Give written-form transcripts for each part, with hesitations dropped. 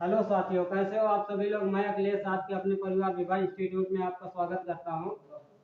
Hello साथियों, कैसे हो आप सभी लोग। मैं अखिलेश आपके अपने परिवार विवाह इंस्टीट्यूट में आपका स्वागत करता हूं।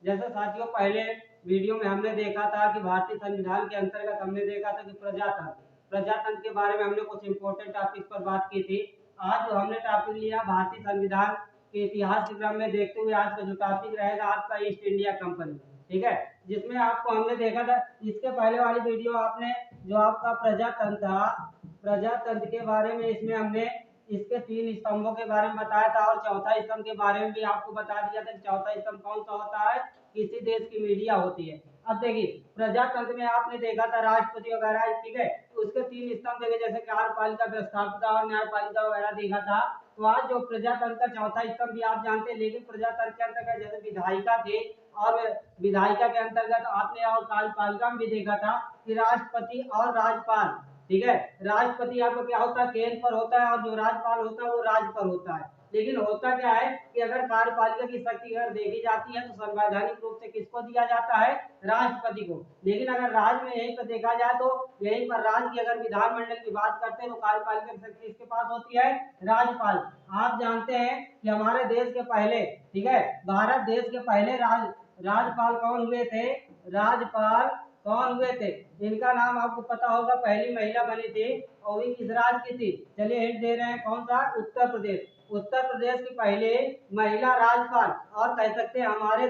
जैसे साथियों, पहले वीडियो में हमने देखा था कि भारतीय संविधान के अंतर्गत हमने देखा था कि प्रजातंत्र प्रजातंत्र के बारे में हमने कुछ इंपॉर्टेंट टॉपिक पर बात की थी। आज जो हमने टॉपिक लिया भारतीय संविधान के इतिहास के क्रम में देखते हुए आज का जो टॉपिक रहेगा आपका ईस्ट इंडिया कंपनी। ठीक है, जिसमें आपको हमने देखा था इसके पहले वाली वीडियो आपने जो आपका प्रजातंत्र था, प्रजातंत्र के बारे में इसमें हमने इसके 3 स्तंभों के बारे में बताया था और चौथा स्तंभ के बारे में भी आपको बता दिया था कि चौथा स्तंभ कौन सा होता है, किसी देश की मीडिया होती है। अब देखिए, प्रजातंत्र में आपने देखा था राष्ट्रपति वगैरह, ठीक है, उसके 3 स्तंभ देखे, जैसे कार्यपालिका, व्यवस्थापिका और न्यायपालिका वगैरह देखा था। तो आज जो प्रजातंत्र का चौथा स्तंभ भी आप जानते हैं, लेकिन प्रजातंत्र के अंतर्गत जैसे विधायिका थे और विधायिका के अंतर्गत आपने और कार्यपालिका में भी देखा था कि राष्ट्रपति और राज्यपाल, ठीक है, राष्ट्रपति आपको क्या होता है, केंद्र पर होता है और जो राज्यपाल होता है वो राज्य पर होता है। लेकिन होता क्या है कि अगर कार्यपालिका की शक्ति अगर देखी जाती है तो संवैधानिक रूप से किसको दिया जाता है, राष्ट्रपति को। लेकिन अगर राज्य में यहीं पर देखा जाए तो यहीं पर राज्य की अगर विधानमंडल की बात करते हैं तो कार्यपालिका की शक्ति किसके पास होती है, राज्यपाल। आप जानते हैं कि हमारे देश के पहले, ठीक है, भारत देश के पहले राज्यपाल कौन हुए थे, राज्यपाल कौन हुए थे, इनका नाम आपको पता होगा। पहली महिला बनी थी और वो किस राज्य की थी, चलिए हिंट दे रहे हैं, कौन सा, उत्तर प्रदेश। उत्तर प्रदेश की पहले महिला राज्यपाल, और कह सकते हैं हमारे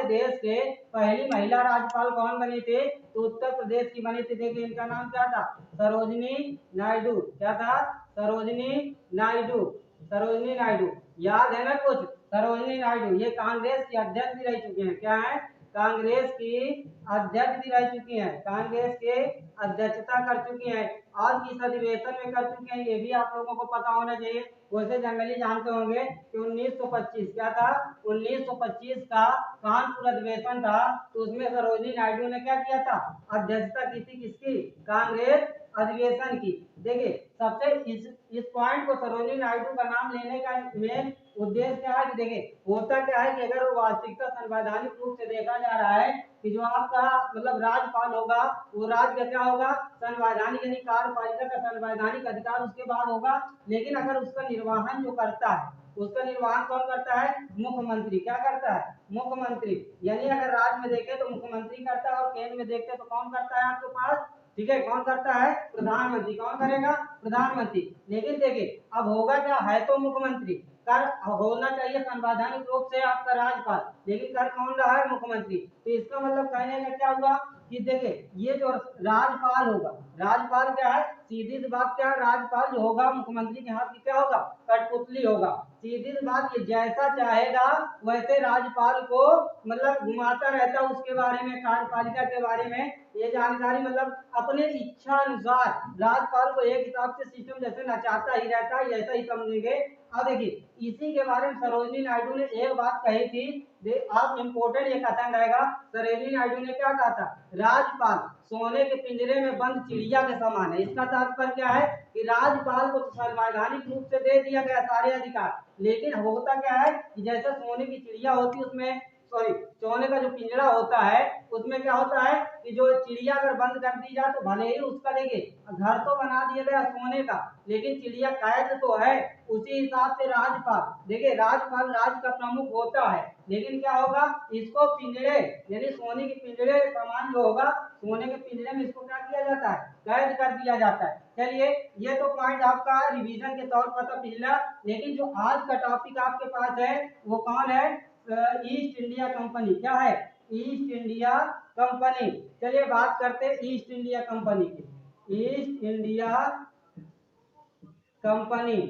देश के पहली महिला राज्यपाल कौन बनी थी, तो उत्तर प्रदेश की बनी थी। देखिए इनका नाम क्या था, सरोजनी नायडू। क्या था, सरोजनी नायडू। सरोजनी नायडू, याद है ना कुछ, सरोजनी नायडू ये कांग्रेस की अध्यक्ष भी रह चुके हैं। क्या है, कांग्रेस की अध्यक्ष भी रह चुकी हैं, कांग्रेस के अध्यक्षता कर चुकी हैं और किस अधिवेशन में कर चुके हैं ये भी आप लोगों को पता होना चाहिए। वैसे जनरली जानते होंगे कि 1925, क्या था, 1925 का कानपुर अधिवेशन था, तो उसमें सरोजनी नायडू ने क्या किया था, अध्यक्षता की थी, किसकी, कांग्रेस अधिवेशन की। देखिए सबसे इस पॉइंट को, सरोजनी नायडू का नाम लेने का मेन उद्देश्य क्या है कि देखिए होता क्या है कि अगर वो वास्तविकता संवैधानिक रूप से देखा जा रहा है कि जो आपका मतलब राज्यपाल होगा वो राज्य का क्या होगा, संवैधानिक, यानी कार्यपालिका का संवैधानिक अधिकार उसके बाद होगा। लेकिन अगर उसका निर्वहन जो करता है, उसका निर्वहन कौन करता है, मुख्यमंत्री। क्या करता है, मुख्यमंत्री। यानी अगर राज्य में देखें तो मुख्यमंत्री करता है और केंद्र में देखते तो कौन करता है आपके पास, ठीक है, कौन करता है, प्रधानमंत्री। कौन करेगा, प्रधानमंत्री। लेकिन देखिए अब होगा क्या, है तो मुख्यमंत्री, कर होना चाहिए संवैधानिक रूप से आपका राज्यपाल, लेकिन कर कौन रहा है, मुख्यमंत्री। तो इसका मतलब कहने का क्या हुआ कि देखिए ये जो राज्यपाल होगा, राज्यपाल क्या है, सीधी सी बात क्या है, राज्यपाल जो होगा मुख्यमंत्री के हाथ की क्या होगा, कठपुतली होगा। सीधी सी बात, ये जैसा चाहेगा वैसे राज्यपाल को मतलब घुमाता रहता है, उसके बारे में, कार्यपालिका के बारे में ये जानकारी, मतलब अपने इच्छा अनुसार राज्यपाल को एक हिसाब से सिस्टम जैसे नचाता ही रहता है, ऐसा ही समझेंगे। अब देखिए इसी के बारे में सरोजनी नायडू ने एक बात कही थी, आप इम्पोर्टेंट ये कथन रहेगा, सरोजनी नायडू ने क्या कहा था, राज्यपाल सोने के पिंजरे में बंद चिड़िया के समान है। इसका तात्पर्य क्या है कि राज्यपाल को संवैधानिक रूप से दे दिया गया सारे अधिकार, लेकिन होता क्या है कि जैसे सोने की चिड़िया होती है उसमें, सॉरी, सोने का जो पिंजरा होता है उसमें क्या होता है कि जो चिड़िया अगर बंद कर दी जाए तो भले ही उसका, देखिए घर तो बना दिया गया सोने का, लेकिन चिड़िया कैद तो है। उसी हिसाब से राज्यपाल, देखिए राज्यपाल राज्य का प्रमुख होता है, लेकिन क्या होगा, इसको पिंजरे, यानी सोने के पिंजरे समान जो होगा, सोने के पिंजरे में इसको क्या किया जाता है, कैद कर दिया जाता है। चलिए ये तो पॉइंट आपका रिवीजन के तौर पर था पिछला, लेकिन जो आज का टॉपिक आपके पास है वो कौन है, ईस्ट इंडिया कंपनी। क्या है, ईस्ट इंडिया कंपनी। चलिए बात करते हैं ईस्ट इंडिया कंपनी की, ईस्ट इंडिया कंपनी।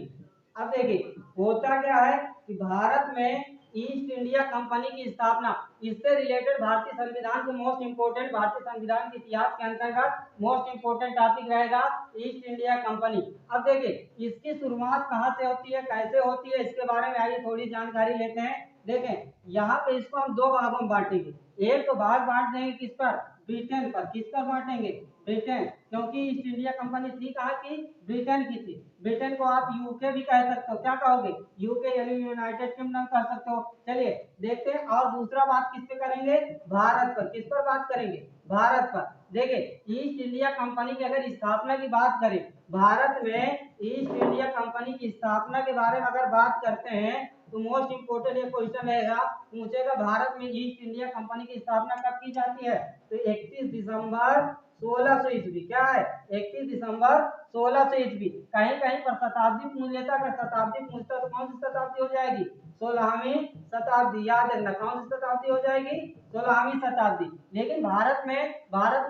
अब देखिए होता क्या है कि भारत में ईस्ट इंडिया कंपनी की स्थापना, इससे रिलेटेड भारतीय संविधान के मोस्ट इंपोर्टेंट, भारतीय संविधान के इतिहास के अंतर्गत मोस्ट इंपोर्टेंट टॉपिक रहेगा ईस्ट इंडिया कंपनी। अब देखिए इसकी शुरुआत कहाँ से होती है, कैसे होती है, इसके बारे में आइए थोड़ी जानकारी लेते हैं। देखें यहाँ पे इसको हम 2 भागों में बांटेंगे। एक तो भाग बांट देंगे किस पर, ब्रिटेन पर। किस पर बांटेंगे, ब्रिटेन। क्योंकि ईस्ट इंडिया कंपनी थी कहाँ की, ब्रिटेन की थी। ब्रिटेन को आप यूके भी कह सकते हो, क्या कहोगे, यूके यानी यूनाइटेड किंगडम कह सकते हो। चलिए देखते हैं, और दूसरा बात किस पे करेंगे, भारत पर। किस पर बात करेंगे, भारत पर। देखिए ईस्ट इंडिया कंपनी की अगर स्थापना की बात करें, भारत में ईस्ट इंडिया कंपनी की स्थापना के बारे में अगर बात करते हैं तो मोस्ट इंपोर्टेंट ये क्वेश्चन रहेगा, पूछेगा भारत में ईस्ट इंडिया कंपनी की स्थापना कब की जाती है, तो 31 दिसंबर 1600 ईस्वी। क्या है, 31 दिसंबर 1600 ईस्वी। कहीं कहीं पर शताब्दी पूछ लेता, अगर शताब्दी पूछता तो कौन सी शताब्दी हो जाएगी, 16वीं शताब्दी। याद रखना कौन सी शताब्दी हो जाएगी, 16वीं शताब्दी। लेकिन भारत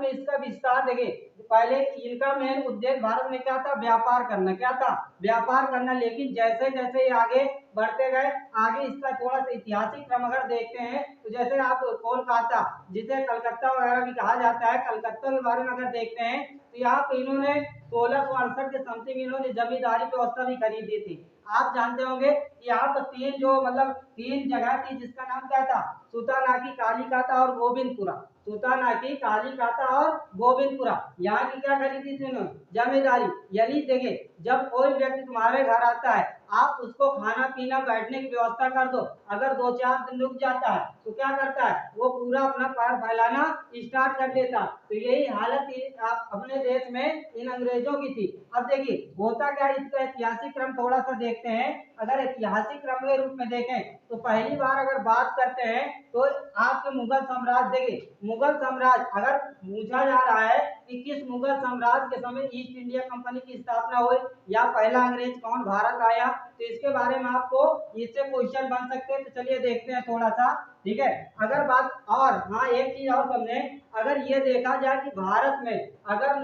में इसका विस्तार देखिए, पहले इनका मेन उद्देश्य भारत में क्या था, व्यापार करना। क्या था, व्यापार करना। लेकिन जैसे जैसे ये आगे बढ़ते गए, आगे इसका थोड़ा सा ऐतिहासिक क्रम अगर देखते हैं तो जैसे आप कोलकाता, जिसे कलकत्ता वगैरह भी कहा जाता है, कलकत्ता के बारे में अगर देखते हैं तो यहाँ पे इन्होंने 1668 के समथिंग इन्होंने जमींदारी व्यवस्था भी खरीदी थी। आप जानते होंगे यहाँ पर तीन जो मतलब तीन जगह थी जिसका नाम क्या था, सुतानाकी, कालीकाता और गोविंदपुरा। सुतानाकी, कालीकाता और गोविंदपुरा, यहाँ की क्या खरीदी थी उन्होंने, जमींदारी। यानी देखिए जब कोई व्यक्ति तुम्हारे घर आता है, आप उसको खाना पीना बैठने की व्यवस्था कर दो, अगर 2-4 दिन रुक जाता है तो क्या करता है, वो पूरा अपना पैर फैलाना स्टार्ट कर देता। तो यही हालत आप अपने देश में इन अंग्रेजों की थी। अब देखिए होता क्या, इसका ऐतिहासिक क्रम थोड़ा सा देखते हैं। अगर ऐतिहासिक क्रम के रूप में देखें तो पहली बार अगर बात करते हैं तो आपके मुगल साम्राज्य, देखिए मुगल साम्राज्य अगर पूछा जा रहा है कि किस मुगल साम्राज्य के समय ईस्ट इंडिया कंपनी की स्थापना हुई या पहला अंग्रेज कौन भारत आया, तो इसके बारे में आपको इससे क्वेश्चन बन सकते हैं। तो चलिए देखते हैं थोड़ा सा, ठीक है। अगर बात और हाँ एक चीज और समझें, अगर ये देखा जाए कि भारत में अगर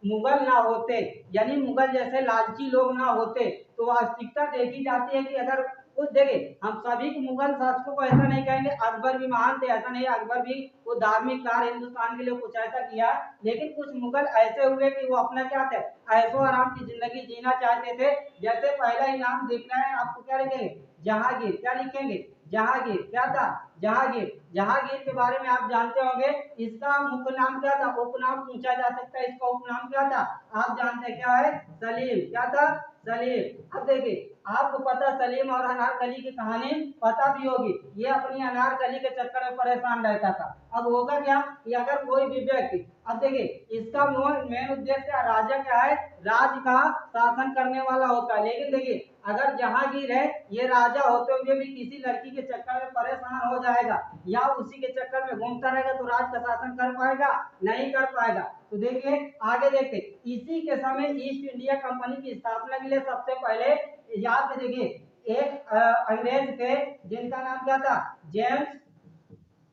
मुगल ना होते, यानी मुगल जैसे लालची लोग ना होते, तो वास्तविकता देखी जाती है कि अगर कुछ देखिए हम सभी मुगल शासकों को ऐसा नहीं कहेंगे, अकबर भी महान थे, ऐसा नहीं, अकबर भी वो धार्मिक कार्य हिंदुस्तान के लिए कुछ ऐसा किया। लेकिन कुछ मुगल ऐसे हुए कि वो अपना क्या थे, ऐशो आराम की जिंदगी जीना चाहते थे। जैसे पहला ही नाम देखना है आपको, क्या लिखेंगे, जहांगीर। क्या लिखेंगे, जहांगीर। क्या था, जहांगीर। जहांगीर के बारे में आप जानते होंगे, इसका मुख्य नाम क्या था, उपनाम पूछा जा सकता है, इसका उपनाम क्या था, आप जानते हैं क्या है, सलीम। क्या था, सलीम। अब देखिए आपको पता सलीम और अनारकली की कहानी पता भी होगी, ये अपनी अनारकली के चक्कर में परेशान रहता था। अब होगा क्या कि अगर कोई भी व्यक्ति, अब देखिए इसका मेन उद्देश्य राजा क्या है, राज का शासन करने वाला होता है। लेकिन देखिए अगर जहांगीर है, ये राजा होते हुए भी किसी लड़की के चक्कर में परेशान हो जाएगा या उसी के चक्कर में घूमता रहेगा, तो राज का शासन कर पाएगा, नहीं कर पाएगा। तो देखिए आगे देखते, इसी के समय ईस्ट इंडिया कंपनी की स्थापना के लिए सबसे पहले याद देखिए एक अंग्रेज थे जिनका नाम क्या था, जेम्स,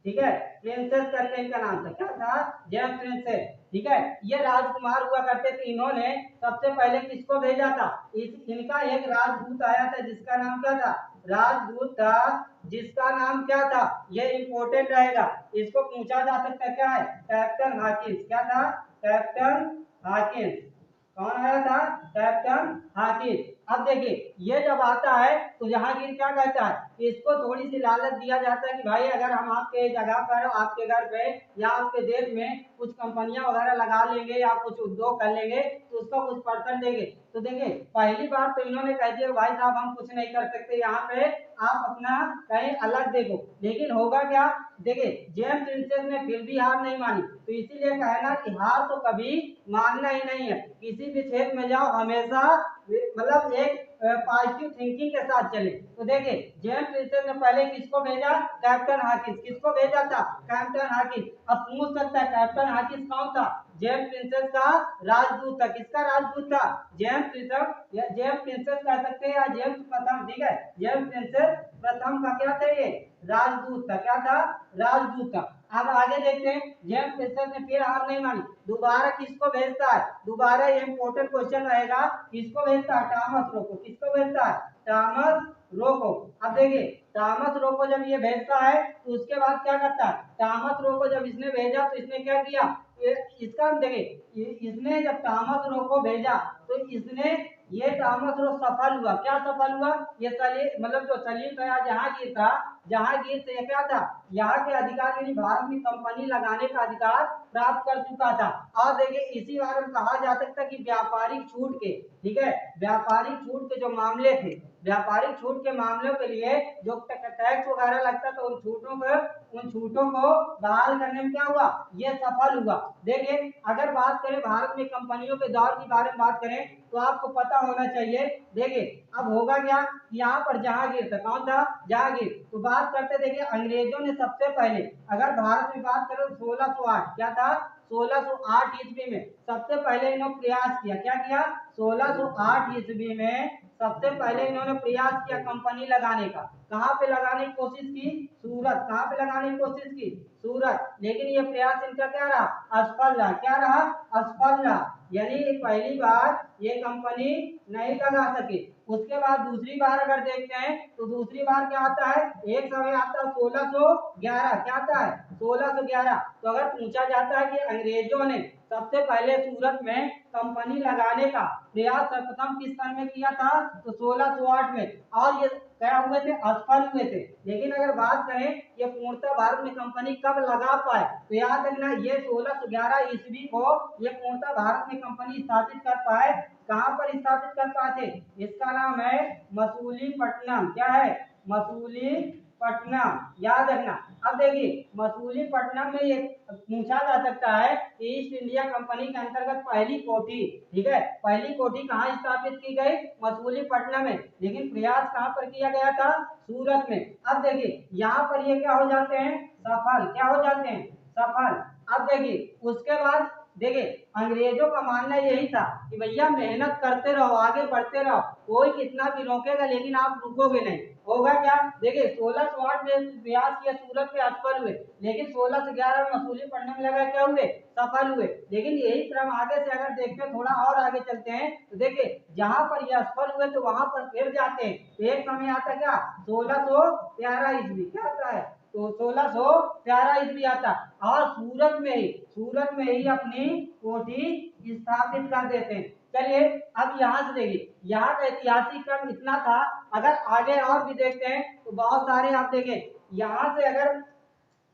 ठीक है, प्रिंसेस करके इनका नाम था। क्या था, जेम्स प्रिंसेस, ठीक है। ये राजकुमार हुआ करते थे। इन्होंने सबसे पहले किसको भेजा था, इनका एक राजदूत आया था जिसका नाम क्या था, राजदूत था जिसका नाम क्या था, ये इंपॉर्टेंट रहेगा, इसको पूछा जा सकता है। क्या है, कैप्टन हाकिंस। क्या था, कैप्टन हाकिंस। कौन आया था, कैप्टन हाकिंस। अब देखिए ये जब आता है तो जहांगीर क्या कहता है, इसको थोड़ी सी लालच दिया जाता है कि भाई अगर हम आपके जगह पर, आपके घर पे या आपके देश में कुछ कंपनियां वगैरह लगा लेंगे या कुछ उद्योग कर लेंगे तो उसका कुछ परसेंट देंगे। तो देखिए पहली बार तो इन्होंने कह दिया भाई साहब हम कुछ नहीं कर सकते, यहाँ पे आप अपना कहीं अलग देखो। लेकिन होगा क्या, देखिए जेम्स प्रिंसेस ने फिर भी हार नहीं मानी। तो इसीलिए कहना कि हार तो कभी मानना ही नहीं है, किसी भी क्षेत्र में जाओ हमेशा मतलब एक पॉजिटिव थिंकिंग के साथ चले। तो देखिए जेम्स प्रिंसेस ने पहले किसको भेजा, कैप्टन हाकिंस। किसको भेजा था, कैप्टन हाकिंस। अब पूछ सकता है कैप्टन हाकिंस कौन था, जेम्स प्रिंसेस का राजदूत था। किसका राजदूत था, जेम्स प्रिंसेस, या जेम्स प्रिंसेस कह सकते हैं या जेम्स प्रथम, ठीक है, जेम्स प्रिंसेस प्रथम का क्या था, ये राजदूत था। क्या था, राजदूत था। अब आगे देखते हैं, जेम्स प्रिंसेस ने फिर हार नहीं मानी, दोबारा किसको भेजता है, दोबारा ये इंपॉर्टेंट क्वेश्चन रहेगा, किसको भेजता है, टॉमस रो को। किसको भेजता है, टॉमस रो को। अब देखिए टॉमस रो को जब ये भेजता है तो उसके बाद क्या करता है, टॉमस रो को जब इसने भेजा तो इसने क्या किया, इसका हम देखें, इसने जब थॉमस रो को भेजा तो इसने ये थॉमस रो सफल हुआ। क्या सफल हुआ? ये सलीम मतलब जो सलीम का जहांगीर था, जहांगीर से क्या था, यहाँ के अधिकार यानी भारत में कंपनी लगाने का अधिकार प्राप्त कर चुका था। और देखिए इसी बारे में कहा जा सकता है कि व्यापारिक छूट के, ठीक है, व्यापारिक छूट के जो मामले थे, व्यापारिक छूट के मामलों के लिए जो टैक्स वगैरह लगता था, उन छूटों को बहाल करने में क्या हुआ, ये सफल हुआ। देखिए अगर बात करें भारत में कंपनियों के दौर के बारे में बात करें तो आपको पता होना चाहिए। देखिए अब होगा क्या, यहाँ पर जहांगीर था, कौन था, जहांगीर। तो बात करते देखिए अंग्रेजों ने सबसे पहले अगर भारत में बात करें 1608, क्या था, 1608 ईस्वी में सबसे पहले इन्होंने प्रयास किया। क्या किया? 1608 ईस्वी में सबसे पहले इन्होंने प्रयास किया कंपनी लगाने का। कहाँ पे लगाने की कोशिश की? सूरत। कहाँ पे लगाने की कोशिश की? सूरत। लेकिन ये प्रयास इनका क्या रहा, असफल रहा। क्या रहा? असफल रहा। यानी पहली बार ये कंपनी नहीं लगा सके। उसके बाद दूसरी बार अगर देखते हैं तो दूसरी बार क्या आता है, एक समय आता है 1611। क्या आता है? 1611। तो अगर पूछा जाता है कि अंग्रेजों ने सबसे पहले सूरत में कंपनी लगाने का प्रयास सर्वप्रथम किस सन में किया था, तो 1608 में। और ये क्या हुए थे, असफल हुए थे। लेकिन अगर बात करें ये पूर्णतः भारत में कंपनी कब लगा पाए, तो याद रखना ये 1611 ईस्वी को ये पूर्णतः भारत में कंपनी स्थापित कर पाए। कहां पर स्थापित कर पाए थे? इसका नाम है मसूलीपट्टनम। क्या है? मसूलीपट्टनम, याद रखना। अब देखिए मसूलीपट्टनम में ये पूछा जा सकता है कि ईस्ट इंडिया कंपनी के अंतर्गत पहली कोठी, ठीक है, पहली कोठी कहाँ स्थापित की गई? मसूलीपट्टनम में। लेकिन प्रयास कहाँ पर किया गया था? सूरत में। अब देखिए यहाँ पर ये क्या हो जाते हैं, सफल। क्या हो जाते हैं? सफल। अब देखिए उसके बाद देखिए अंग्रेजों का मानना यही था कि भैया मेहनत करते रहो, आगे बढ़ते रहो, कोई कितना भी रोकेगा लेकिन आप रुकोगे नहीं। होगा क्या? देखिए 1608 में प्रयास किया, सूरत में असफल हुए। लेकिन 1611 में मसूलीपट्टनम लगा, क्या हुए? सफल हुए। लेकिन यही क्रम आगे से अगर देखते हैं, थोड़ा और आगे चलते हैं तो देखिए जहां पर ये असफल हुए तो वहां पर फिर जाते हैं। तो एक समय आता क्या, 1613 ईस्वी। क्या आता है? तो 1613 ईस्वी आता और सूरत में ही अपनी कोठी स्थापित कर देते हैं। चलिए अब यहाँ से देखिए यहाँ का ऐतिहासिक क्रम इतना था। अगर आगे और भी देखते हैं तो बहुत सारे आप देखें, यहाँ से अगर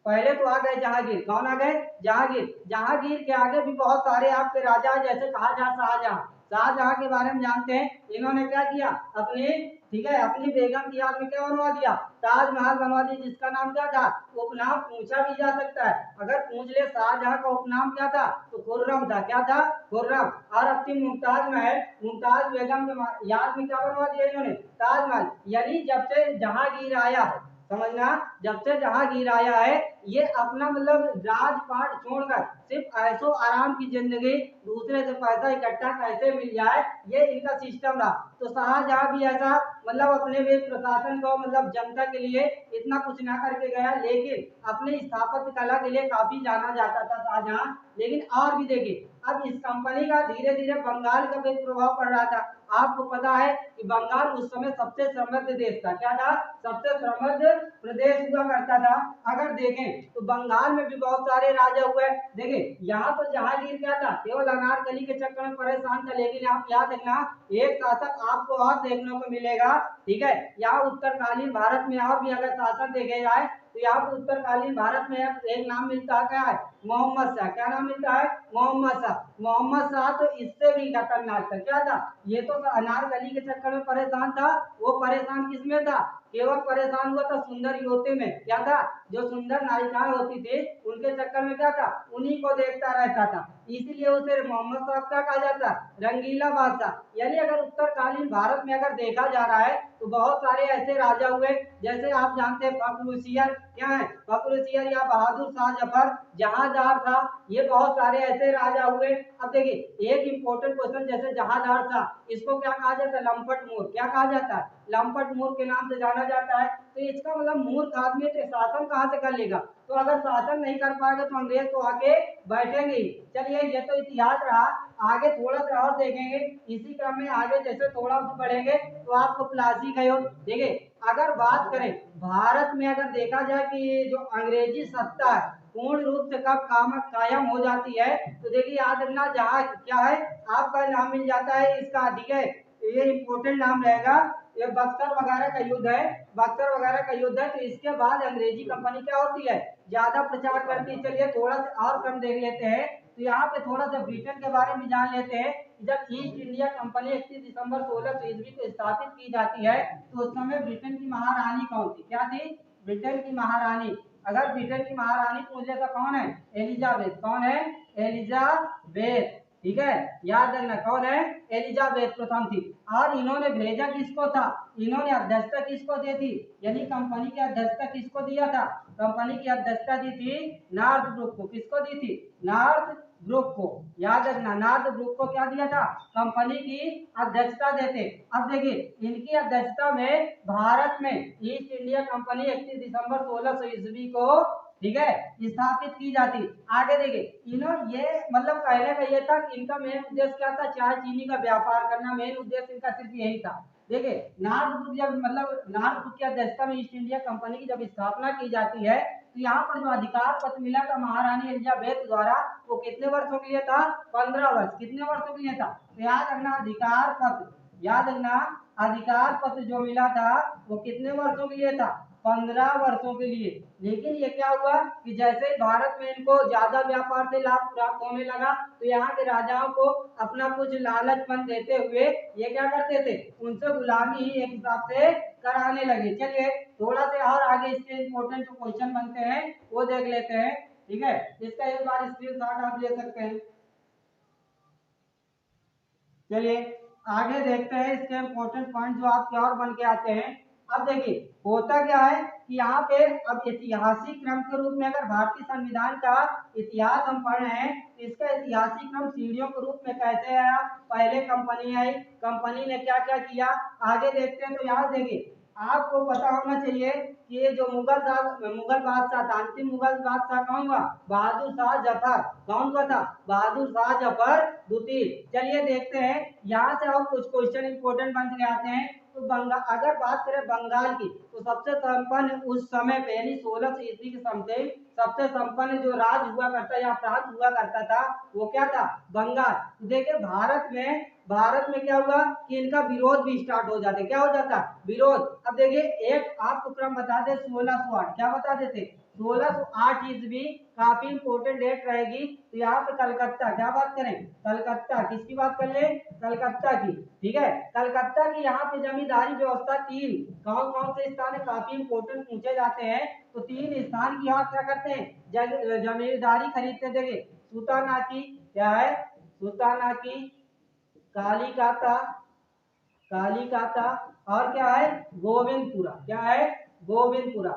पहले तो आ गए जहांगीर। कौन आ गए? जहांगीर। जहांगीर के आगे भी बहुत सारे आपके राजा, जैसे कहा जा शाहजहां। शाहजहां के बारे में जानते हैं, इन्होंने क्या किया, अपनी, ठीक है, अपनी बेगम की याद में क्या बनवा दिया, ताजमहल बनवा दिया, जिसका नाम क्या था, उपनाम पूछा भी जा सकता है। अगर पूछ ले शाहजहां का उपनाम क्या था, तो खुर्रम था। क्या था? खुर्रम। और अपनी मुमताज महल, मुमताज बेगम के याद में क्या बनवा दिया इन्होंने, ताजमहल। यानी जब से जहांगीर आया है, समझना, जब से जहांगीर आया है ये अपना मतलब राजपाट छोड़कर सिर्फ ऐसो आराम की जिंदगी, दूसरे से पैसा इकट्ठा कैसे मिल जाए, ये इनका सिस्टम रहा। तो शाहजहां भी ऐसा मतलब अपने भी प्रशासन को मतलब जनता के लिए इतना कुछ ना करके गया, लेकिन अपने स्थापत्य कला के लिए काफी जाना जाता था शाहजहां। लेकिन और भी देखिए अब इस कंपनी का धीरे धीरे बंगाल का भी प्रभाव पड़ रहा था। आपको पता है कि बंगाल उस समय सबसे समृद्ध देश था। क्या था? सबसे समृद्ध प्रदेश हुआ करता था। अगर देखें तो बंगाल में भी बहुत सारे राजा हुए। देखिए यहाँ तो जहांगीर क्या था, केवल अनारकली के चक्कर में परेशान था। लेकिन आप याद रखना एक शासक आपको और देखने को मिलेगा, ठीक है, यहाँ उत्तरकालीन भारत में और भी अगर शासक देखे जाए तो यहाँ पर उत्तरकालीन भारत में एक नाम मिलता है, क्या है, मोहम्मद शाह। क्या नाम मिलता है? मोहम्मद शाह। मोहम्मद शाह तो इससे भी खतरनाक था। क्या था? ये तो अनारकली के चक्कर में परेशान था। वो परेशान किस में था? केवल परेशान हुआ था सुंदर युवती में। क्या था? जो सुंदर नायिकाएं होती थी उनके चक्कर में क्या था, उन्हीं को देखता रहता था। इसीलिए उसे मोहम्मद साहब क्या कहा जाता, रंगीला बादशाह। यानी अगर उत्तरकालीन भारत में अगर देखा जा रहा है तो बहुत सारे ऐसे राजा हुए, जैसे आप जानते हैं फखरुशियर। क्या है? फखरुशियर या बहादुर शाह जफर जहांदार था। ये बहुत सारे ऐसे राजा हुए। अब देखिए एक इंपॉर्टेंट क्वेश्चन, जैसे जहांदार था, इसको क्या कहा जाता है, लंपट मूर्ख। क्या कहा जाता है? लंपट मूर्ख के नाम से जाना जाता है। तो इसका मतलब मूर्ख आदमी तो शासन कहाँ से कर लेगा। तो अगर शासन नहीं कर पाएगा तो अंग्रेज तो आके बैठेंगे ही। चलिए ये तो इतिहास रहा। आगे थोड़ा सा और देखेंगे, इसी क्रम में आगे जैसे थोड़ा बढ़ेंगे तो आपको प्लासी का योग। देखिए अगर बात करें भारत में, अगर देखा जाए कि जो अंग्रेजी सत्ता है, पूर्ण रूप से कब कायम हो जाती है, तो देखिए याद रखना जहाँ क्या है आपका नाम मिल जाता है इसका, ठीक है, ये इंपोर्टेंट नाम रहेगा। ये बक्सर वगैरह का युद्ध है, बक्सर वगैरह का युद्ध है, तो इसके बाद अंग्रेजी कंपनी क्या होती है, ज्यादा प्रचार करती है। चलिए थोड़ा सा और कम देख लेते हैं, तो यहाँ पे थोड़ा सा ब्रिटेन के बारे में जान लेते हैं। जब ईस्ट इंडिया कंपनी 31 दिसंबर 1600 ईस्वी को स्थापित की जाती है, तो उस समय ब्रिटेन की महारानी कौन थी, क्या थी, ब्रिटेन की महारानी। अगर ब्रिटेन की महारानी पूछ ले तो कौन है, एलिजाबेथ, कौन है, एलिजाबेथ, ठीक है, याद रखना कौन है, एलिजाबेथ प्रथम थी। और इन्होंने भेजा किसको था, इन्होंने अध्यक्षता किसको दी थी, यानी कंपनी की अध्यक्षता किसको दिया था, कंपनी की अध्यक्षता दी थी नॉर्थ ब्रुक को, किसको दी थी, नॉर्थ ब्रुक को, याद रखना नॉर्थ ब्रुक को क्या दिया था, कंपनी की अध्यक्षता देते। अब देखिए इनकी अध्यक्षता में भारत में ईस्ट इंडिया कंपनी 31 दिसंबर 1600 ईस्वी को, ठीक है, स्थापित की जाती। आगे देखिए इन्होंने ये मतलब कहने का ये था कि इनका मेन उद्देश्य क्या था, चाय चीनी का व्यापार करना, मेन उद्देश्य इनका सिर्फ यही था। देखिए नॉर्थ ब्रुक जब मतलब नॉर्थ ब्रुक की अध्यक्षता में ईस्ट इंडिया कंपनी की जब स्थापना की जाती है, तो यहाँ पर जो अधिकार पत्र मिला था महारानी एलिजाबेथ द्वारा, वो कितने वर्षों के लिए था, 15 वर्ष, कितने वर्षों के लिए था, तो याद रखना अधिकार पत्र, याद रखना अधिकार पत्र जो मिला था वो कितने वर्षों के लिए था, 15 वर्षों के लिए। लेकिन ये क्या हुआ कि जैसे ही भारत में इनको ज्यादा व्यापार से लाभ प्राप्त होने लगा, तो यहाँ के राजाओं को अपना कुछ लालचपन देते हुए ये क्या करते थे, उनसे गुलामी ही एक हिसाब से कराने लगे। चलिए थोड़ा से और आगे इसके इंपॉर्टेंट जो क्वेश्चन बनते हैं वो देख लेते हैं, ठीक है, इसका एक बार स्क्रीनशॉट आप ले सकते हैं। चलिए आगे देखते हैं इसके इंपॉर्टेंट पॉइंट जो आपके और बन के आते हैं। अब देखिए होता क्या है कि यहाँ पे अब ऐतिहासिक क्रम के रूप में अगर भारतीय संविधान का इतिहास हम पढ़ रहे हैं, तो इसका ऐतिहासिक क्रम सीढ़ियों के रूप में कैसे आया, पहले कंपनी आई, कंपनी ने क्या क्या किया, आगे देखते हैं। तो यहाँ देखिए आपको पता होना चाहिए कि ये जो मुगल बादशाह था, अंतिम मुगल बादशाह कौन हुआ, बहादुर शाह जफर, कौन हुआ था, बहादुर शाह जफर द्वितीय। चलिए देखते हैं यहाँ से और कुछ क्वेश्चन इंपोर्टेंट बन के आते हैं। तो बंगाल अगर बात करें बंगाल की, तो सबसे संपन्न उस समय पे यानी 1600 ईस्वी के समथिंग सबसे संपन्न जो राज हुआ करता या प्रांत हुआ करता था वो क्या था, बंगाल। देखिए भारत में क्या हुआ कि इनका विरोध भी स्टार्ट हो जाते, क्या हो जाता, विरोध। अब देखिए एक आपको क्रम बता दे 1608, क्या बता देते, 1608 ईस्वी काफी इंपोर्टेंट डेट रहेगी। तो यहाँ पे कलकत्ता, क्या बात करें, कलकत्ता, किसकी बात कर ले, कलकत्ता की, ठीक है, कलकत्ता की यहाँ पे जमींदारी व्यवस्था तीन, कौन कौन से स्थान है काफी इंपोर्टेंट पूछे जाते हैं, तो तीन स्थान की यहाँ क्या करते हैं, जमींदारी खरीदते। देखिए सुतानाकी क्या है, सुतानाकी, कालीकाता, कालीकाता, और क्या है, गोविंदपुरा, क्या है, गोविंदपुरा।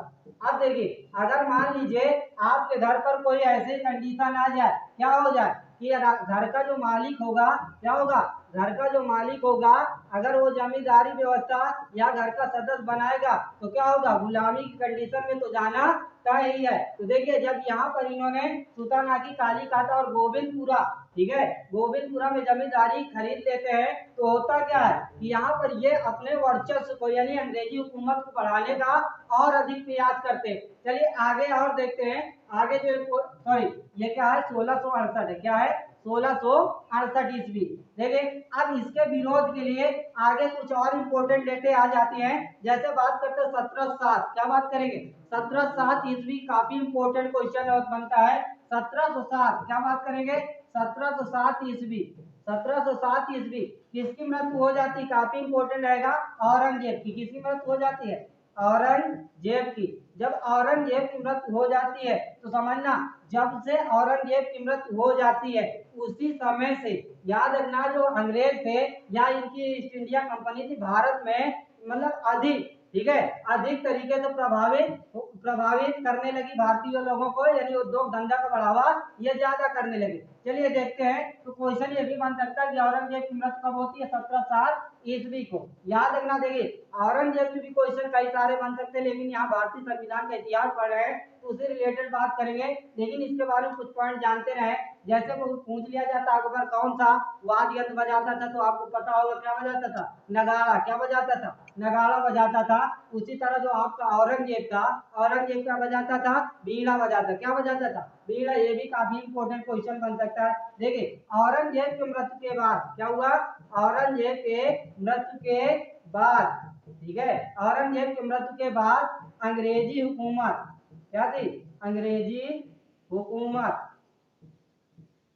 अब देखिए अगर मान लीजिए आपके घर पर कोई ऐसे कंडीशन आ जाए, क्या हो जाए कि घर का जो मालिक होगा, क्या होगा, घर का जो मालिक होगा अगर वो जमींदारी व्यवस्था या घर का सदस्य बनाएगा, तो क्या होगा, गुलामी की कंडीशन में तो जाना तय ही है। तो देखिए जब यहाँ पर इन्होंने सुतानाकी, कालीकाता और गोविंदपुरा, ठीक है, गोविंदपुरा में जमींदारी खरीद लेते हैं, तो होता क्या है कि यहाँ पर ये अपने वर्चस्व को यानी अंग्रेजी हुकूमत को बढ़ाने का और अधिक प्रयास करते हैं। चलिए आगे और देखते हैं, आगे जो सॉरी ये क्या है, 1668 है, क्या है, 1668 ईस्वी। देखिए अब इसके विरोध के लिए आगे कुछ और इंपोर्टेंट डेटें आ जाती हैं। जैसे बात करते हैं 1707, क्या बात करेंगे, 1707 ईस्वी काफी इंपोर्टेंट क्वेश्चन बनता है। 1707 क्या बात करेंगे, 1707 ईस्वी, 1707 ईस्वी किसकी मृत्यु हो जाती, काफी इंपोर्टेंट रहेगा, औरंगजेब की, किसकी मृत्यु हो जाती है, औरंगजेब की। जब औरंगजेब की मृत्यु हो जाती है तो समझना जब से औरंगजेब की मृत्यु हो जाती है उसी समय से याद रखना जो अंग्रेज थे या इनकी ईस्ट इंडिया कंपनी थी भारत में मतलब अधिक, ठीक है, अधिक तरीके से प्रभावित करने लगी भारतीय लोगों को, यानी उद्योग धंधा का बढ़ावा ये ज्यादा करने लगे। चलिए देखते हैं, तो क्वेश्चन ये भी बन सकता है कि औरंगजेब की मृत्यु कब होती है, 1707 ईस्वी को। याद रखना देखिए औरंगजेब के भी क्वेश्चन कई सारे बन सकते हैं, लेकिन यहाँ भारतीय संविधान का इतिहास पढ़ रहे हैं तो उससे रिलेटेड बात करेंगे, लेकिन इसके बारे में कुछ पॉइंट जानते रहे। जैसे वो पूछ लिया जाता अकबर कौन सा वाद्य यंत्र बजाता था, तो आपको पता होगा क्या बजाता था, नगाड़ा। क्या बजाता था, नगाड़ा बजाता था। उसी तरह जो आपका औरंगजेब था, औरंगजेब क्या बजाता था, बीड़ा बजाता। क्या बजाता था, बीड़ा। ये भी काफी इंपॉर्टेंट क्वेश्चन बन सकता है। देखिए औरंगजेब के मृत्यु के बाद क्या हुआ, औरंगजेब के मृत्यु के बाद, ठीक है, औरंगजेब की मृत्यु के बाद अंग्रेजी हुकूमत क्या थी, अंग्रेजी हुकूमत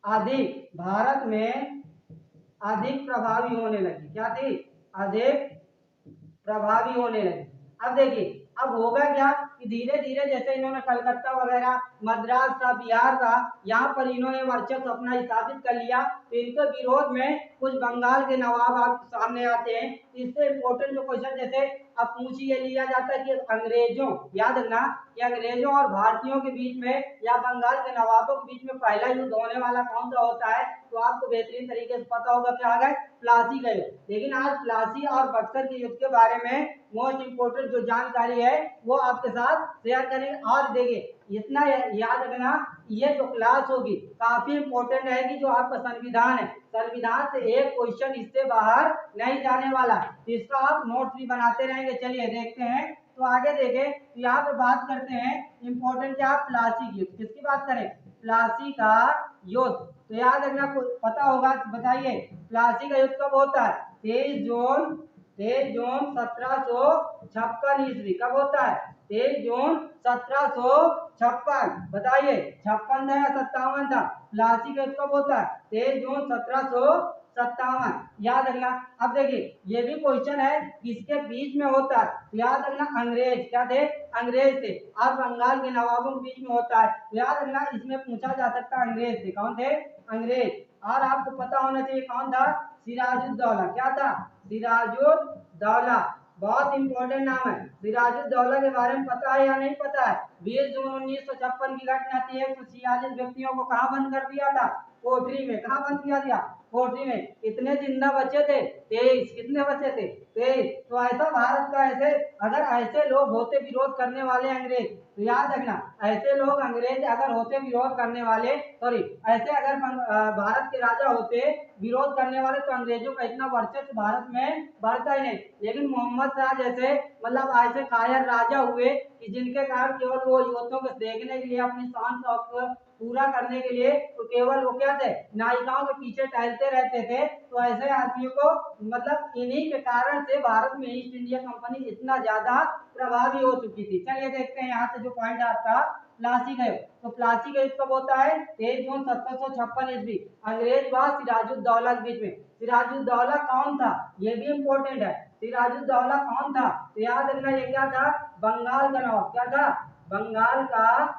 अधिक भारत में अधिक प्रभावी होने लगी। क्या थी, अधिक प्रभावी होने लगी। अब देखिए अब होगा क्या कि धीरे धीरे जैसे इन्होंने कलकत्ता वगैरह, मद्रास था, बिहार था, यहाँ पर इन्होंने वर्चस्व अपना स्थापित कर लिया, तो इनके विरोध में कुछ बंगाल के नवाब आप सामने आते हैं। इससे इम्पोर्टेंट जो क्वेश्चन जैसे अब पूछ ये लिया जाता है कि अंग्रेजों, याद रखना कि अंग्रेजों और भारतीयों के बीच में या बंगाल के नवाबों के बीच में पहला युद्ध होने वाला कौन सा होता है, तो आपको बेहतरीन तरीके से पता होगा क्या है, प्लासी का युद्ध। लेकिन आज प्लासी और बक्सर के युद्ध के बारे में मोस्ट इंपोर्टेंट जो जानकारी है वो आपके साथ शेयर करेंगे। और देखिए इतना याद रखना, ये जो क्लास होगी काफी इंपॉर्टेंट है कि जो आपका संविधान है, संविधान से एक क्वेश्चन इससे बाहर नहीं जाने वाला है, तो इसका आप नोट्स भी बनाते रहेंगे। चलिए देखते हैं, तो आगे देखें तो यहाँ पे बात करते हैं इंपॉर्टेंट क्या, प्लासी की युद्ध। किसकी बात करें, प्लासी का युद्ध। तो याद रखना पता होगा, बताइए प्लासी का युद्ध कब होता है, 23 जून 1756 ईस्वी। कब होता है, 23 जून 1756। बताइए 56 था या 57 था, प्लासी का युद्ध कब होता है, 23 जून 1757। याद रखना। अब देखिए ये भी क्वेश्चन है किसके बीच में होता है, याद रखना अंग्रेज क्या थे, अंग्रेज थे, और बंगाल के नवाबों के बीच में होता है। याद रखना इसमें पूछा जा सकता है अंग्रेज थे, कौन थे, अंग्रेज। और आपको पता होना चाहिए कौन था, सिराजुद्दौला। क्या था, सिराजुद्दौला। बहुत इंपॉर्टेंट नाम है, सिराजुद्दौला के बारे में पता है या नहीं पता है। 20 जून 1956 की घटना थी, 146 व्यक्तियों को कहाँ बंद कर दिया था, कोठरी में। कहाँ बंद किया दिया, कोठरी में। कितने जिंदा बचे थे, 23। कितने बचे थे, 23। तो ऐसा भारत का ऐसे अगर ऐसे लोग होते विरोध करने वाले अंग्रेज, तो याद रखना ऐसे लोग अंग्रेज अगर होते विरोध करने वाले, सॉरी ऐसे अगर भारत के राजा होते विरोध करने वाले, तो अंग्रेजों का इतना वर्चस्व भारत में बढ़ता ही नहीं। लेकिन मोहम्मद शाह जैसे मतलब ऐसे कायर राजा हुए कि जिनके कारण केवल वो युवतियों को देखने के लिए, अपनी शान शौक पूरा करने के लिए, तो केवल वो क्या थे, नायिकाओं के पीछे टहलते रहते थे। तो ऐसे आदमियों को मतलब इन्हीं के कारण से भारत में ईस्ट इंडिया कंपनी इतना ज्यादा प्रभावी हो चुकी थी। चलिए देखते हैं यहाँ से जो पॉइंट आपका प्लासी का युद्ध। तो प्लासी का युद्ध कब होता है, 23 जून 1756 ईस्वी, अंग्रेज व सिराजुद्दौला के बीच में। सिराजुद्दौला कौन था, ये भी इंपॉर्टेंट है, सिराजुद्दौला कौन था, तो याद रखना ये क्या था, बंगाल का नवाब। क्या था, बंगाल का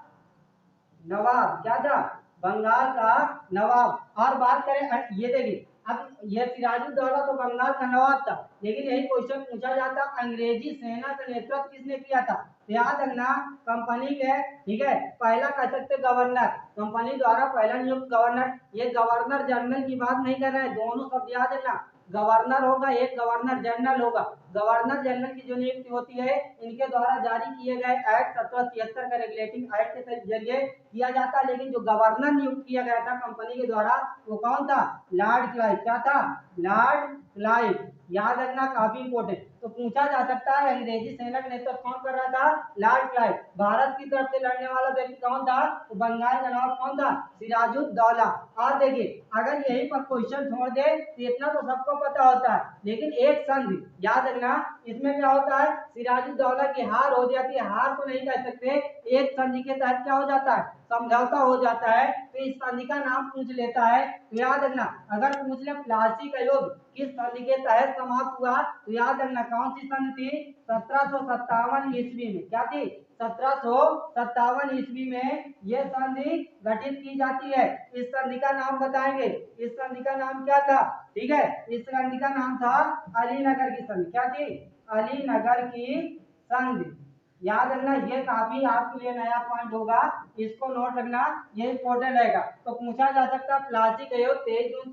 नवाब। क्या था, बंगाल का नवाब। और बात करें ये देखिए अब ये सिराजुद्दौला तो बंगाल का नवाब था, लेकिन यही क्वेश्चन पूछा जाता अंग्रेजी सेना का नेतृत्व किसने किया था, तो याद रखना कंपनी के, ठीक है, पहला कह सकते गवर्नर, कंपनी द्वारा पहला नियुक्त गवर्नर। ये गवर्नर जनरल की बात नहीं कर रहे हैं, दोनों शब्द याद रखना, गवर्नर होगा एक, गवर्नर जनरल होगा। गवर्नर जनरल की जो नियुक्ति होती है इनके द्वारा जारी किए गए एक्ट 1773 का रेगुलेटिंग एक्ट के जरिए किया जाता है। लेकिन जो गवर्नर नियुक्त किया गया था कंपनी के द्वारा वो कौन था, लॉर्ड क्लाइव। क्या था, लॉर्ड क्लाइव। याद रखना काफी इंपोर्टेंट। तो पूछा जा सकता है अंग्रेजी सेना का नेतृत्व कौन कर रहा था, लॉर्ड क्लाइव। भारत की तरफ से लड़ने वाला व्यक्ति कौन था, तो बंगाल का नवाब कौन था, सिराजुद्दौला। और देखिए अगर यही पर क्वेश्चन छोड़ दे तो इतना तो सबको पता होता है, लेकिन एक संधि याद रखना, इसमें क्या होता है, सिराजुद्दौला की हार हो जाती है, हार तो नहीं कह सकते, एक संधि के तहत क्या हो जाता है, समझौता हो जाता है, तो इस संधि का नाम पूछ लेता है। तो याद रखना अगर पूछ ले प्लासी का युद्ध किस संधि के तहत समाप्त हुआ, तो याद रखना कौन सी संधि थी, 1757 ईस्वी में। क्या थी, 1757 ईस्वी में यह संधि गठित की जाती है। इस संधि का नाम बताएंगे, इस संधि का नाम क्या था, ठीक है, इस संधि का नाम था अलीनगर की संधि। क्या थी, अलीनगर की संधि। याद रखना ये काफी आपके लिए नया पॉइंट होगा, इसको नोट रखना, ये इंपॉर्टेंट रहेगा। तो पूछा जा सकता है प्लासी का युद्ध 23 जून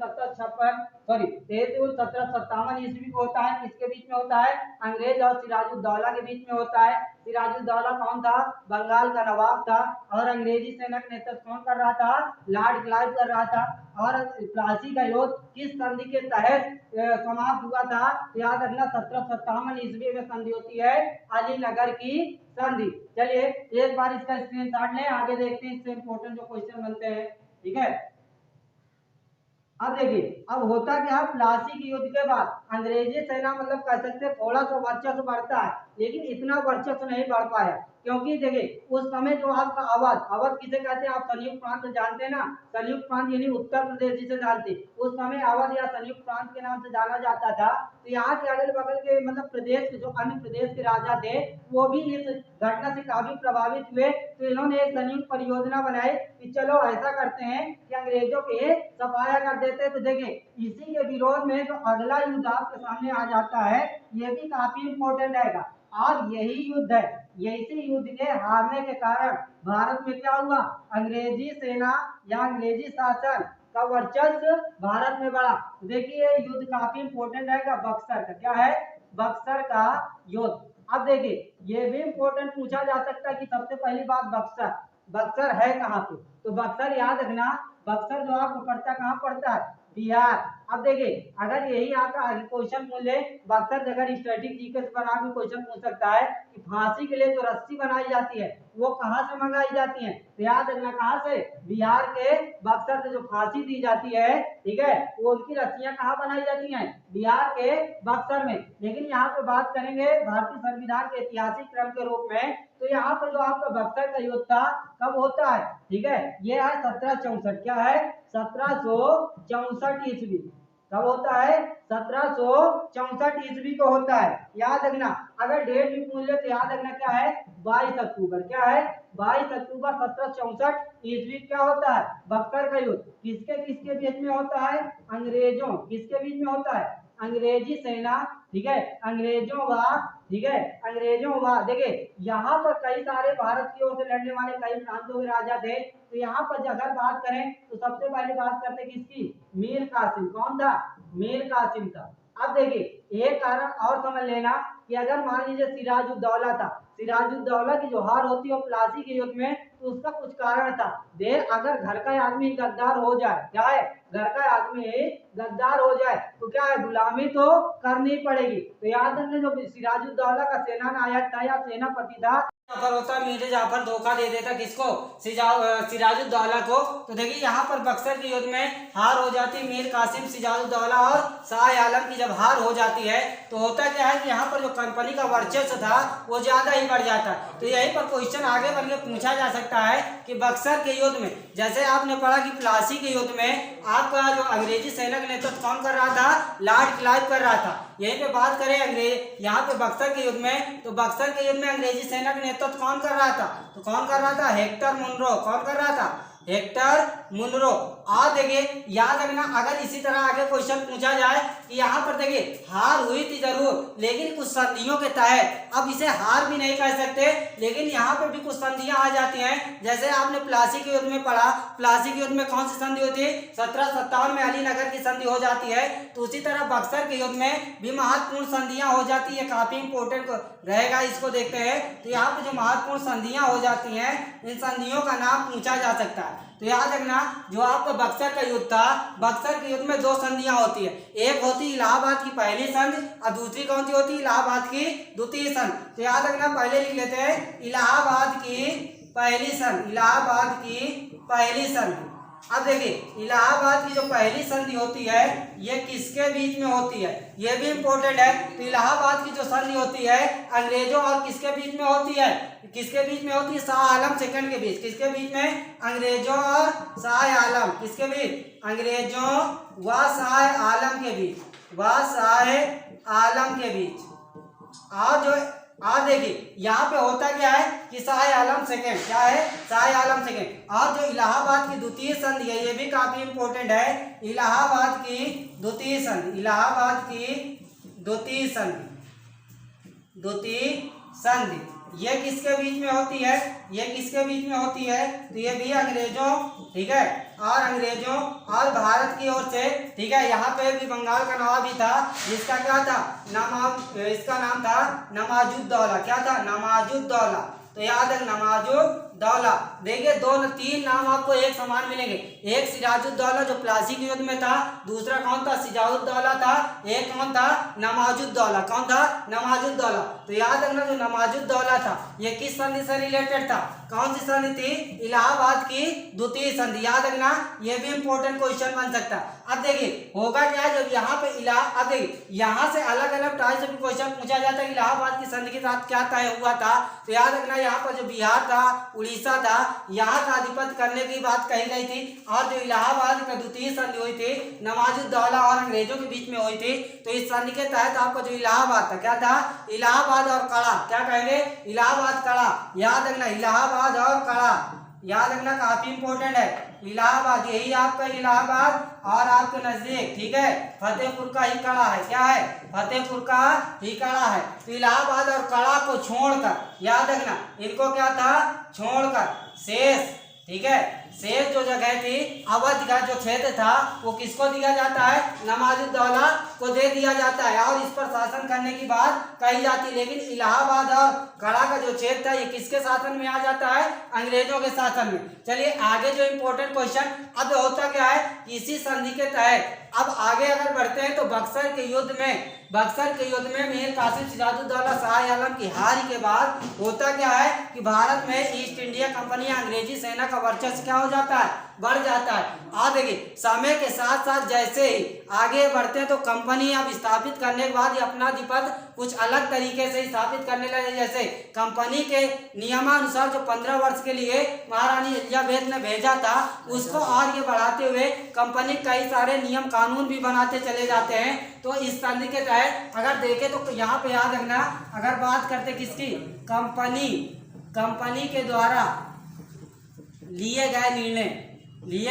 सॉरी 13 जून 1757 ईस्वी को होता है। किसके बीच में होता है? अंग्रेज और सिराजुद्दौला के बीच में होता है। सिराजुद्दौला कौन था? बंगाल का नवाब था। और अंग्रेजी सेना का नेतृत्व कौन कर रहा था? लॉर्ड क्लाइव कर रहा था। और प्लासी का युद्ध किस संधि के तहत समाप्त हुआ था? याद रखना 1757 ईस्वी में संधि होती है अलीनगर की संधि। चलिए एक बार इसका स्क्रीनशॉट लें, आगे देखते हैं इससे इंपॉर्टेंट जो क्वेश्चन बनते हैं। ठीक है, अब देखिए अब होता क्या, प्लासी के युद्ध के बाद अंग्रेजी सेना मतलब कह सकते हैं थोड़ा सा वर्चस्व बढ़ता है, लेकिन इतना वर्चस्व नहीं बढ़ पाया। क्योंकि देखिए उस समय जो आपका अवध, अवध किसे कहते हैं? आप संयुक्त प्रांत जानते हैं ना, संयुक्त प्रांत यानी उत्तर प्रदेश जिसे जानते हैं, उस समय अवध या संयुक्त प्रांत के नाम से जाना जाता था। तो यहाँ के अगल बगल के मतलब प्रदेश के जो अन्य प्रदेश के राजा थे वो भी इस घटना से काफी प्रभावित हुए। तो इन्होंने एक संयुक्त परियोजना बनाई कि चलो ऐसा करते हैं कि अंग्रेजों के सफाया कर देते हैं। तो देखिए इसी के विरोध में जो अगला युद्ध आपके सामने आ जाता है ये भी काफी इंपॉर्टेंट है। और यही युद्ध है, यही युद्ध के हारने के कारण भारत में क्या हुआ? अंग्रेजी सेना या अंग्रेजी शासन का वर्चस्व भारत में बढ़ा। देखिए युद्ध काफी इंपॉर्टेंट है। बक्सर का क्या है? बक्सर का युद्ध। अब देखिए ये भी इंपॉर्टेंट पूछा जा सकता है कि सबसे पहली बात बक्सर, बक्सर है कहाँ पे? तो बक्सर याद रखना, बक्सर जो आपको पड़ता कहाँ पड़ता है? बिहार। अब देखिए अगर यही आपका क्वेश्चन पूछ ले, बक्सर जगह स्टैटिक जीके से बना भी क्वेश्चन पूछ सकता है कि फांसी के लिए जो रस्सी बनाई जाती है वो कहाँ से मंगाई जाती है? तो याद रखना कहाँ से? बिहार के बक्सर से जो फांसी दी जाती है, ठीक है, वो उनकी रस्सियां कहाँ बनाई जाती हैं? बिहार के बक्सर में। लेकिन यहाँ पे बात करेंगे भारतीय संविधान के ऐतिहासिक क्रम के रूप में, तो यहाँ पर जो आपका बक्सर का युद्ध था कब होता है? ठीक है, ये है 1764। क्या है? 1764 ईस्वी। कब होता है? 1764 ईस्वी को होता है। याद रखना, अगर डेट भी पूछ ले तो याद रखना क्या है? 22 अक्टूबर। क्या है? 22 अक्टूबर 1764 ईस्वी क्या होता है? बक्सर का युद्ध। किसके किसके बीच में होता है? अंग्रेजों, किसके बीच में होता है? अंग्रेजी सेना, ठीक है, अंग्रेजों व, ठीक है, अंग्रेजों व, देखिए यहाँ पर कई सारे भारत की ओर से लड़ने वाले कई प्रांतों के राजा थे। तो यहाँ पर अगर बात करें तो सबसे पहले बात करते किसकी? मीर कासिम। कौन था? मीर कासिम था। अब देखिए एक कारण और समझ लेना कि अगर मान लीजिए सिराजुद्दौला था, सिराजुद्दौला की जो हार होती है प्लासी के युद्ध में, तो उसका कुछ कारण था। देख अगर घर का आदमी गद्दार हो जाए, क्या है? घर का आदमी गद्दार हो जाए तो क्या है? गुलामी तो करनी पड़ेगी। तो याद रखना जो सिराजुद्दौला का सेना नायक था या सेनापति था जाफर होता, मीर जाफर धोखा दे देता किसको? सिराजुद्दौला को। तो देखिए यहाँ पर बक्सर के युद्ध में हार हो जाती मीर कासिम, सिराजुद्दौला और शाह आलम की जब हार हो जाती है तो होता क्या है कि यहाँ पर जो कंपनी का वर्चस्व था वो ज्यादा ही बढ़ जाता है। तो यहीं पर क्वेश्चन आगे बढ़ के पूछा जा सकता है कि बक्सर के युद्ध में, जैसे आपने पढ़ा कि प्लासी के युद्ध में आपका जो अंग्रेजी सेना का नेतृत्व कौन कर रहा था? लॉर्ड क्लाइव कर रहा था। यहीं पे बात करें अंग्रेज यहाँ पे बक्सर के युद्ध में, तो बक्सर के युद्ध में अंग्रेजी सेना का नेतृत्व कौन कर रहा था? तो कौन कर रहा था? Hector Munro. कौन कर रहा था? Hector Munro. आज देखिए याद रखना, अगर इसी तरह आगे क्वेश्चन पूछा जाए कि यहाँ पर देखिए हार हुई थी जरूर, लेकिन कुछ संधियों के तहत, अब इसे हार भी नहीं कह सकते, लेकिन यहाँ पे भी कुछ संधियां आ जाती हैं। जैसे आपने प्लासी के युद्ध में पढ़ा, प्लासी के युद्ध में कौन सी संधि होती है? 1757 में अलीनगर की संधि हो जाती है। तो उसी तरह बक्सर के युद्ध में भी महत्वपूर्ण संधियां हो जाती है। काफी इंपोर्टेंट रहेगा, इसको देखते हैं। तो यहाँ पे जो महत्वपूर्ण संधियां हो जाती हैं, इन संधियों का नाम पूछा जा सकता है। तो याद रखना जो आपका बक्सर का युद्ध था, बक्सर के युद्ध में दो संधियां होती है, एक होती इलाहाबाद की पहली संधि और दूसरी कौन सी होती? इलाहाबाद की द्वितीय संधि। तो याद रखना पहले लिख लेते हैं इलाहाबाद की पहली संधि, इलाहाबाद की पहली संधि। अब देखिए इलाहाबाद की जो पहली संधि होती है ये किसके बीच में होती है? ये भी इंपॉर्टेंट है। तो इलाहाबाद की जो संधि होती है अंग्रेजों और किसके बीच में होती है? किसके बीच में होती है? शाह आलम सेकंड के बीच। किसके बीच में? अंग्रेजों और शाह आलम। किसके बीच? अंग्रेजों व शाह आलम के बीच, व शाह आलम के बीच। और जो आज देखिए यहाँ पे होता क्या है कि शाह आलम सेकंड, क्या है? शाह आलम सेकंड। और जो इलाहाबाद की द्वितीय संधि है ये भी काफी इंपॉर्टेंट है, इलाहाबाद की द्वितीय संधि, इलाहाबाद की द्वितीय संधि, द्वितीय संधि। ये किसके बीच में होती है, ये किसके बीच में होती है, तो ये भी अंग्रेजों, ठीक है, और अंग्रेजों और भारत की ओर से, ठीक है। यहाँ पे भी बंगाल का नवाब भी था, जिसका क्या था, इसका नाम था नवाजुद्दौला। क्या था, नवाजुद्दौला। तो याद है नवाजुद्दौला। देखिए दो तीन नाम आपको एक समान मिलेंगे, एक सिराजुद्दौला जो प्लासी के युद्ध में था, दूसरा कौन था, सिजाउद्दौला था, एक कौन था, नवाजुद्दौला। कौन था, नवाजुद्दौला। तो याद रखना जो नवाजुद्दौला था ये किस संधि से रिलेटेड था, कौन सी संधि थी, इलाहाबाद की द्वितीय संधि। याद रखना, ये भी इंपॉर्टेंट क्वेश्चन बन सकता है। अब देखिए होगा क्या, जब यहाँ पे अब देखिए यहाँ से अलग अलग टाइप से क्वेश्चन पूछा जाता है, इलाहाबाद की संधि के साथ क्या तय हुआ था। तो याद रखना यहाँ पर जो बिहार था, उड़ीसा था, यहाँ का अधिपत्य करने की बात कही गई थी, और जो इलाहाबाद का द्वितीय संधि हुई थी नवाजुद्दौला और अंग्रेजों के बीच में हुई थी। तो इस संधि के तहत आपको जो इलाहाबाद था, क्या था, इलाहाबाद और कड़ा, क्या कहेंगे, इलाहाबाद कड़ा। याद रखना इलाहाबाद और कड़ा, याद रखना काफी इंपॉर्टेंट है। इलाहाबाद यही आपका इलाहाबाद और आपके नजदीक, ठीक है, फतेहपुर का ही कड़ा है। क्या है, फतेहपुर का ही कड़ा है। तो इलाहाबाद और कड़ा को छोड़कर, याद रखना इनको क्या था, छोड़कर शेष, ठीक है, शेष जो जगह थी, अवध का जो क्षेत्र था, वो किसको दिया जाता है, नवाजुद्दौला को दे दिया जाता है, और इस पर शासन करने की बात कही जाती है। लेकिन इलाहाबाद और कड़ा का जो क्षेत्र था ये किसके शासन में आ जाता है, अंग्रेजों के शासन में। चलिए आगे जो इंपॉर्टेंट क्वेश्चन अब होता क्या है, इसी संधि के तहत अब आगे अगर बढ़ते हैं तो बक्सर के युद्ध में मीर कासिम सिराजुद्दौला शाह आलम की हार के बाद होता क्या है कि भारत में ईस्ट इंडिया कंपनी अंग्रेजी सेना का वर्चस्व क्या हो जाता है, बढ़ जाता है। और देखिए समय के साथ साथ जैसे ही आगे बढ़ते हैं तो कंपनी अब स्थापित करने के बाद अपना अधिपत्य कुछ अलग तरीके से स्थापित करने लगे। जैसे कंपनी के नियमानुसार जो 15 वर्ष के लिए महारानी एलिजाबेथ ने भेजा था, उसको और ये बढ़ाते हुए कंपनी कई सारे नियम कानून भी बनाते चले जाते हैं। तो इस संधि के तहत अगर देखें तो यहाँ पे याद रखना, अगर बात करते किसकी, कंपनी के द्वारा लिए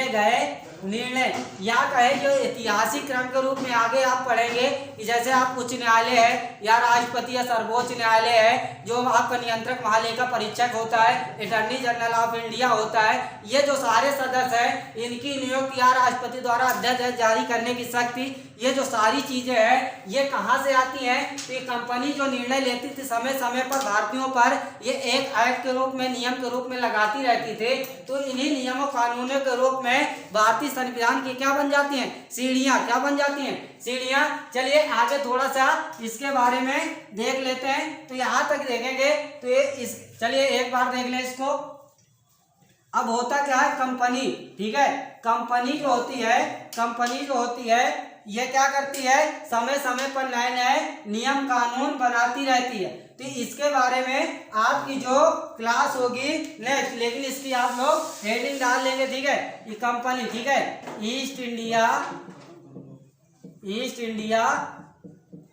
गए निर्णय या कहे जो ऐतिहासिक क्रम के रूप में आगे आप पढ़ेंगे कि जैसे आप उच्च न्यायालय है या राष्ट्रपति या सर्वोच्च न्यायालय है, जो आपका नियंत्रक महालेखा परीक्षक होता है, अटॉर्नी जनरल ऑफ इंडिया होता है, ये जो सारे सदस्य हैं इनकी नियुक्ति या राष्ट्रपति द्वारा अध्यादेश जारी करने की शक्ति, ये जो सारी चीजें हैं ये कहाँ से आती हैं, तो ये कंपनी जो निर्णय लेती थी समय समय पर भारतीयों पर ये एक एक्ट के रूप में, नियम के रूप में लगाती रहती थी। तो इन्हीं नियमों कानूनों के रूप में भारतीय संविधान की क्या बन जाती हैं, सीढ़ियां, क्या बन जाती हैं, सीढ़ियां। चलिए आगे थोड़ा सा इसके बारे में देख लेते हैं। तो यहाँ तक देखेंगे तो ये चलिए एक बार देख लें इसको। अब होता क्या है, कंपनी, ठीक है, कंपनी जो होती है ये क्या करती है, समय समय पर नए नए नियम कानून बनाती रहती है। तो इसके बारे में आपकी जो क्लास होगी नेक्स्ट, लेकिन इसकी आप लोग हेडिंग डाल लेंगे, ठीक है, ये कंपनी, ठीक है, ईस्ट इंडिया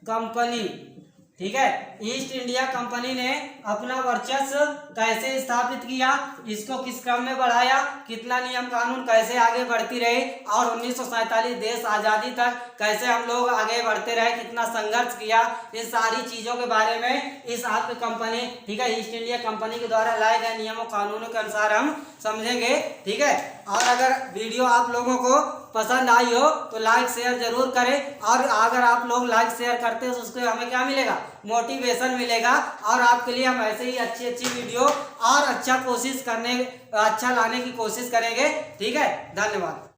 कंपनी, ठीक है, ईस्ट इंडिया कंपनी ने अपना वर्चस्व कैसे स्थापित किया, इसको किस क्रम में बढ़ाया, कितना नियम कानून कैसे आगे बढ़ती रही, और 1947 देश आज़ादी तक कैसे हम लोग आगे बढ़ते रहे, कितना संघर्ष किया, इन सारी चीज़ों के बारे में इस आपकी कंपनी, ठीक है, ईस्ट इंडिया कंपनी के द्वारा लाए गए नियमों कानूनों के अनुसार हम समझेंगे, ठीक है। और अगर वीडियो आप लोगों को पसंद आई हो तो लाइक शेयर जरूर करें, और अगर आप लोग लाइक शेयर करते हैं तो उसको हमें क्या मिलेगा, मोटिवेशन मिलेगा, और आपके लिए हम ऐसे ही अच्छी वीडियो और अच्छा लाने की कोशिश करेंगे, ठीक है। धन्यवाद।